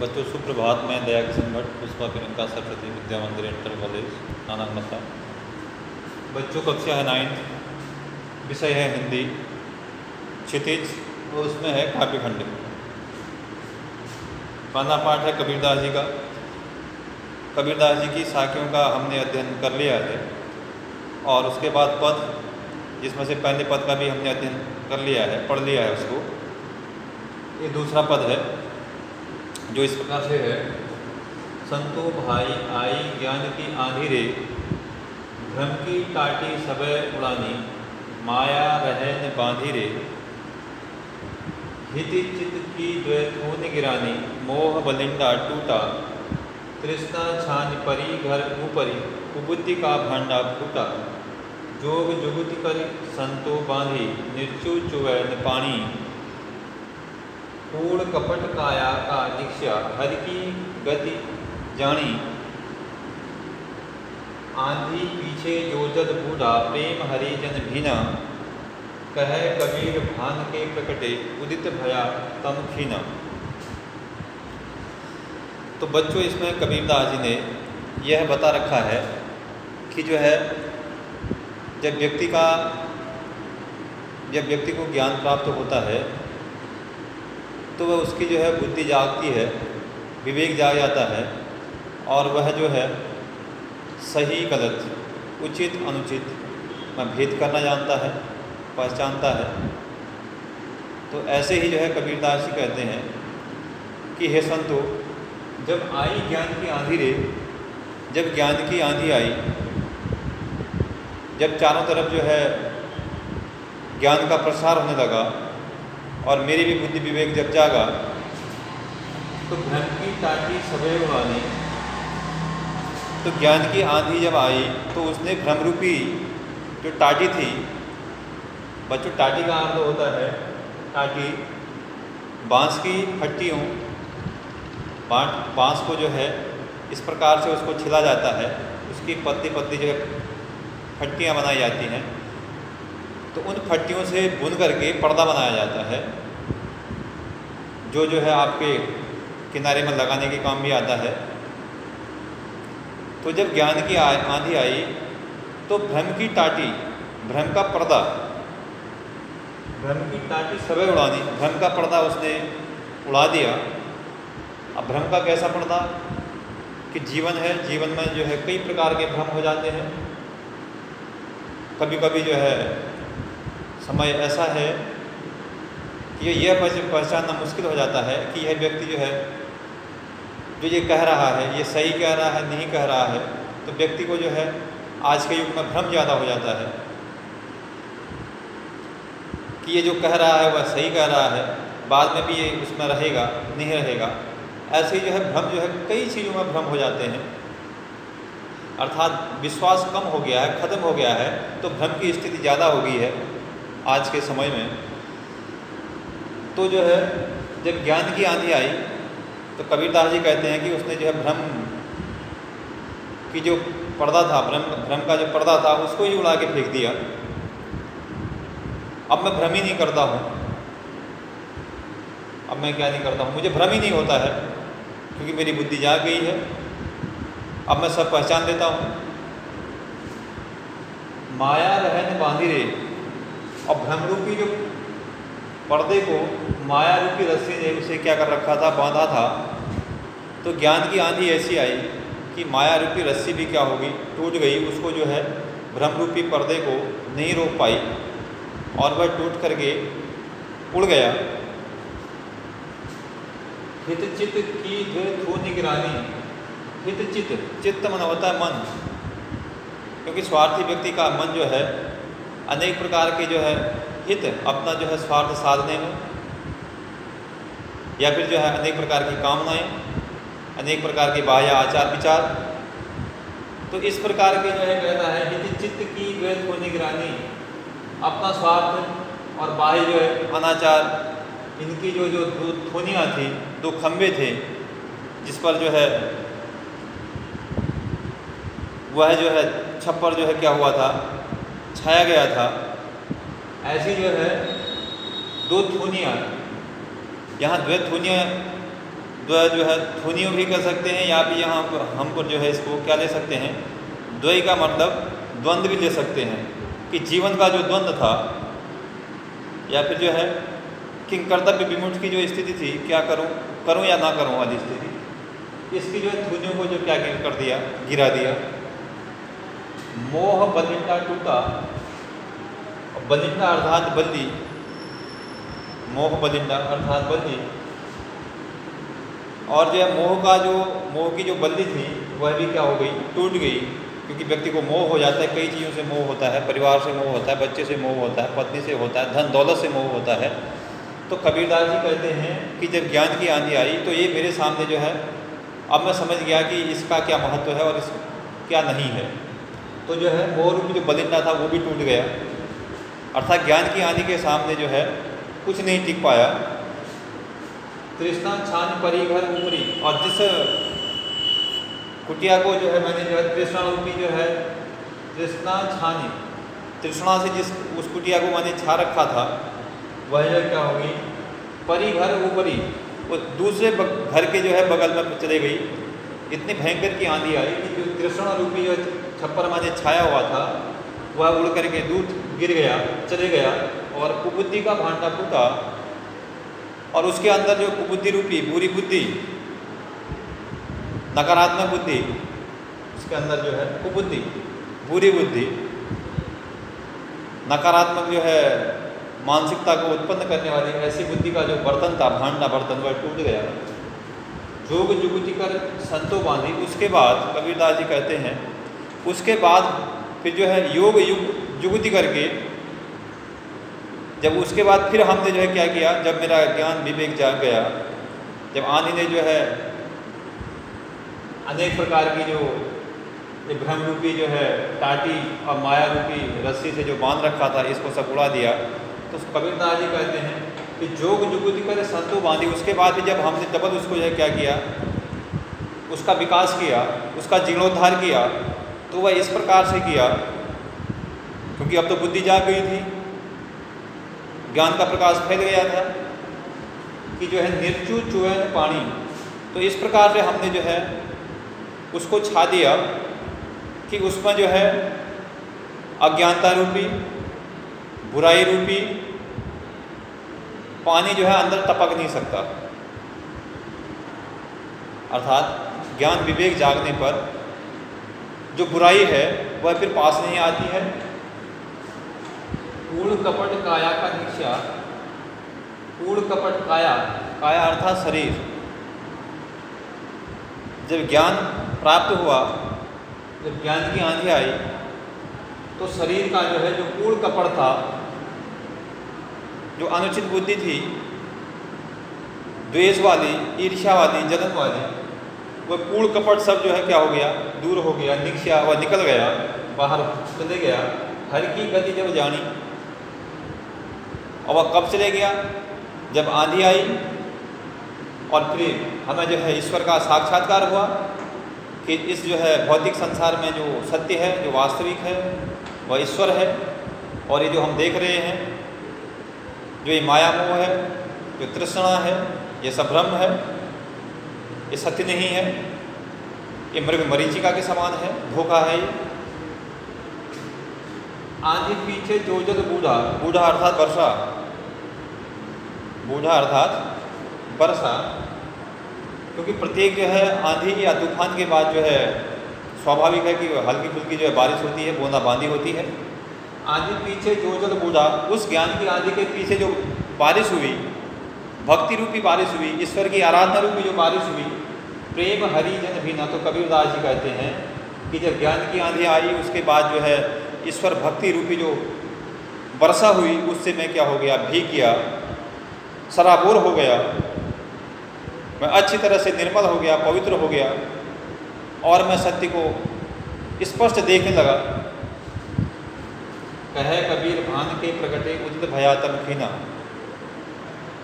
बच्चों सुप्रभात। मैं दया किशन भट्ट, पुष्पा प्रियंका सरस्वती विद्या मंदिर इंटर कॉलेज नानागनता। बच्चों कक्षा है 9th, विषय है हिंदी, क्षितिज, और उसमें है काव्यखंड। पहला पाठ है कबीरदास जी का। कबीरदास जी की साखियों का हमने अध्ययन कर लिया है, और उसके बाद पद, जिसमें से पहले पद का भी हमने अध्ययन कर लिया है, पढ़ लिया है उसको। ये दूसरा पद है जो इस प्रकार से है। संतो भाई आई ज्ञान की आंधी रे, भ्रम की टाटी सबे उड़ानी, माया रहन बांधी रे, हिति चित की द्वैतून गिरानी, मोह बलिंडा टूटा, तृष्णा छान परी घर ऊपरी, कुबुद्धि का भांडा फूटा, जोग जुगुति कर संतो बांधी, निर्चु चुवैन पानी, कूड़ कपट काया का दीक्षा, हर की गति जानी, आंधी पीछे जो जल बूढ़ा, प्रेम हरि जन भीना, कह कबीर भान के प्रकटे, उदित भया तम खीना। तो बच्चों, इसमें कबीरदास जी ने यह बता रखा है कि जो है जब व्यक्ति को ज्ञान प्राप्त होता है तो वह उसकी जो है बुद्धि जागती है, विवेक जाग जाता है, और वह जो है सही गलत, उचित अनुचित में भेद करना जानता है, पहचानता है। तो ऐसे ही जो है कबीरदास जी कहते हैं कि हे संतो, जब आई ज्ञान की आंधी रे, जब ज्ञान की आंधी आई, जब चारों तरफ जो है ज्ञान का प्रसार होने लगा और मेरी भी बुद्धि विवेक जब जागा, तो भ्रम की टाटी सबे उड़ानी, तो ज्ञान की आंधी जब आई तो उसने भ्रम रूपी जो टाटी थी, बच्चों टाटी का अर्थ होता है, टाटी बांस की फट्टियों, बांस को जो है इस प्रकार से उसको छिला जाता है, उसकी पत्ती पत्ती जो है फट्टियाँ बनाई जाती हैं, तो उन फट्टियों से बुन करके पर्दा बनाया जाता है, जो है आपके किनारे में लगाने के काम भी आता है। तो जब ज्ञान की आंधी आई तो भ्रम की टाटी, भ्रम का पर्दा, भ्रम की टाटी सबे उड़ानी, भ्रम का पर्दा उसने उड़ा दिया। अब भ्रम का कैसा पर्दा कि जीवन है, जीवन में जो है कई प्रकार के भ्रम हो जाते हैं। कभी कभी जो है समय ऐसा है कि यह पहचानना मुश्किल हो जाता है कि यह व्यक्ति जो है जो ये कह रहा है, ये सही कह रहा है, नहीं कह रहा है। तो व्यक्ति को जो है आज के युग में भ्रम ज़्यादा हो जाता है कि ये जो कह रहा है वह सही कह रहा है, बाद में भी ये उसमें रहेगा, नहीं रहेगा। ऐसे ही जो है भ्रम जो है कई चीज़ों में भ्रम हो जाते हैं, अर्थात विश्वास कम हो गया है, ख़त्म हो गया है, तो भ्रम की स्थिति ज़्यादा हो गई है आज के समय में। तो जो है जब ज्ञान की आंधी आई तो कबीरदास जी कहते हैं कि उसने जो है भ्रम की जो पर्दा था, भ्रम का जो पर्दा था, उसको ही उड़ा के फेंक दिया। अब मैं भ्रम ही नहीं करता हूँ, अब मैं क्या नहीं करता हूँ, मुझे भ्रम ही नहीं होता है, क्योंकि मेरी बुद्धि जाग गई है। अब मैं सब पहचान लेता हूँ। माया रहन बांधी रे, और भ्रम रूपी जो पर्दे को माया रूपी रस्सी ने उसे क्या कर रखा था, बांधा था। तो ज्ञान की आंधी ऐसी आई कि माया रूपी रस्सी भी क्या होगी, टूट गई। उसको जो है भ्रम रूपी पर्दे को नहीं रोक पाई और वह टूट करके उड़ गया। हित चित की थू निगरानी, हित चित्त मन होता है मन, क्योंकि स्वार्थी व्यक्ति का मन जो है अनेक प्रकार के जो है हित, अपना जो है स्वार्थ साधने में, या फिर जो है अनेक प्रकार की कामनाएं, अनेक प्रकार के बाह्य आचार विचार। तो इस प्रकार के जो है कहता है हित चित्त की द्वैत को निगरानी, अपना स्वार्थ और बाह्य जो है अनाचार, इनकी जो दो थोनियाँ थी, दो खंभे थे जिस पर जो है वह जो है छप्पर जो है क्या हुआ था, छाया गया था। ऐसी जो है दो थूनियाँ, यहाँ जो है ध्वनियों भी कर सकते हैं, या फिर यहाँ पर हम पर जो है इसको क्या ले सकते हैं, द्वय का मतलब द्वंद्व भी ले सकते हैं कि जीवन का जो द्वंद्व था, या फिर जो है कि कर्तव्य विमुख की जो स्थिति थी, क्या करूं या ना करूं वाली स्थिति, इसकी जो है ध्वनियों को जो क्या कर दिया, गिरा दिया। मोह बलिंडा टूटा, बलिंडा अर्थात बल्ली, मोह बलिंडा अर्थात बल्ली, और जो है मोह की जो बल्ली थी वह भी क्या हो गई, टूट गई। क्योंकि व्यक्ति को मोह हो जाता है, कई चीज़ों से मोह होता है, परिवार से मोह होता है, बच्चे से मोह होता है, पत्नी से होता है, धन दौलत से मोह होता है। तो कबीरदास जी कहते हैं कि जब ज्ञान की आंधी आई तो ये मेरे सामने जो है, अब मैं समझ गया कि इसका क्या महत्व है और इस क्या नहीं है। तो जो है मोह रूपी जो बलिंडा था वो भी टूट गया, अर्थात ज्ञान की आंधी के सामने जो है कुछ नहीं टिक पाया। तृष्णा छान परी घर ऊपरी, और जिस कुटिया को जो है मैंने जो है तृष्णा रूपी जो है तृष्णा छानी, तृष्णा से जिस उस कुटिया को मैंने छा रखा था वह जो क्या होगी, परी घर ऊपरी, वो दूसरे घर के जो है बगल में चले गई। इतनी भयंकर की आंधी आई कि जो तृष्णा रूपी जो छप्पर मैंने छाया हुआ था वह उड़ करके दूध गिर गया, चले गया, और कुबुद्धि का भांडा फूटा, और उसके अंदर जो कुबुद्धि रूपी बुरी बुद्धि, नकारात्मक बुद्धि, उसके अंदर जो है कुबुद्धि, बुरी बुद्धि, नकारात्मक जो है मानसिकता को उत्पन्न करने वाली ऐसी बुद्धि का जो बर्तन था, भांडा बर्तन, वह टूट गया। जोग जुगति कर संतो बांधी, उसके बाद कबीरदास जी कहते हैं उसके बाद फिर जो है योग जुगति करके, जब उसके बाद फिर हमने जो है क्या किया, जब मेरा ज्ञान विवेक जाग गया, जब आंधी ने जो है अनेक प्रकार की जो भ्रम रूपी जो है टाटी और माया रूपी रस्सी से जो बांध रखा था इसको सब उड़ा दिया, तो कबीरदास जी कहते हैं कि जोग जुगति करे संतो बांधी। उसके बाद भी जब हमने डबल उसको जो है क्या किया, उसका विकास किया, उसका जीर्णोद्धार किया, तो वह इस प्रकार से किया, क्योंकि अब तो बुद्धि जाग गई थी, ज्ञान का प्रकाश फैल गया था कि जो है निर्चु चुवैन पानी। तो इस प्रकार से हमने जो है उसको छा दिया कि उसमें जो है अज्ञानता रूपी, बुराई रूपी पानी जो है अंदर टपक नहीं सकता। अर्थात ज्ञान विवेक जागने पर जो बुराई है वह फिर पास नहीं आती है। कूड़ कपट काया का निक्षा, कूड़ कपट काया, काया अर्थात शरीर। जब ज्ञान प्राप्त हुआ, जब ज्ञान की आंधी आई, तो शरीर का जो है जो कूड़ कपट था, जो अनुचित बुद्धि थी, द्वेष वाली, ईर्ष्या वाली, जलन वाली, वह कूड़ कपट सब जो है क्या हो गया, दूर हो गया, निक्षा वह निकल गया, बाहर चले गया। हर की गति जब जानी, और वह कब चले गया, जब आंधी आई, और फिर हमें जो है ईश्वर का साक्षात्कार हुआ कि इस जो है भौतिक संसार में जो सत्य है, जो वास्तविक है, वह ईश्वर है, और ये जो हम देख रहे हैं, जो ये माया मोह है, जो तृष्णा है, ये सब भ्रम है, ये सत्य नहीं है, ये मृग मरीचिका के समान है, धोखा है ये। आंधी पीछे जो जल बूढ़ा, बूढ़ा अर्थात वर्षा, बूढ़ा अर्थात वर्षा, क्योंकि प्रत्येक जो है आंधी या तूफान के बाद जो है स्वाभाविक है कि हल्की फुल्की जो है बारिश होती है, बूंदाबांदी होती है। आंधी पीछे जो जल बूढ़ा, उस ज्ञान की आंधी के पीछे जो बारिश हुई, भक्ति रूपी बारिश हुई, ईश्वर की आराधना रूपी जो बारिश हुई, प्रेम हरिजन भी ना। तो कबीरदास जी कहते हैं कि जब ज्ञान की आंधी आई, उसके बाद जो है ईश्वर भक्ति रूपी जो वर्षा हुई, उससे मैं क्या हो गया, भीग गया, सराबोर हो गया, मैं अच्छी तरह से निर्मल हो गया, पवित्र हो गया, और मैं सत्य को स्पष्ट देखने लगा। कहे कबीर भान के प्रगटे उदित भया तम खीना।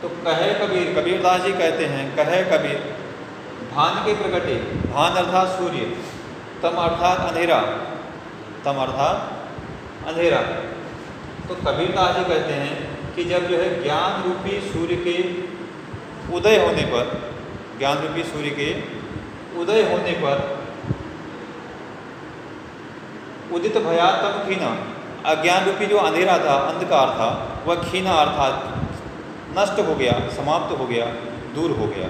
तो कहे कबीर, कबीरदास जी कहते हैं, कहे कबीर भान के प्रगटे, भान अर्थात सूर्य, तम अर्थात अंधेरा, तम अर्थात अंधेरा। तो कबीरदास जी कहते हैं कि जब जो है ज्ञान रूपी सूर्य के उदय होने पर, ज्ञान रूपी सूर्य के उदय होने पर उदित भया तम क्षीण, अज्ञान रूपी जो अंधेरा था, अंधकार था, वह क्षीण अर्थात नष्ट हो गया, समाप्त हो गया, दूर हो गया।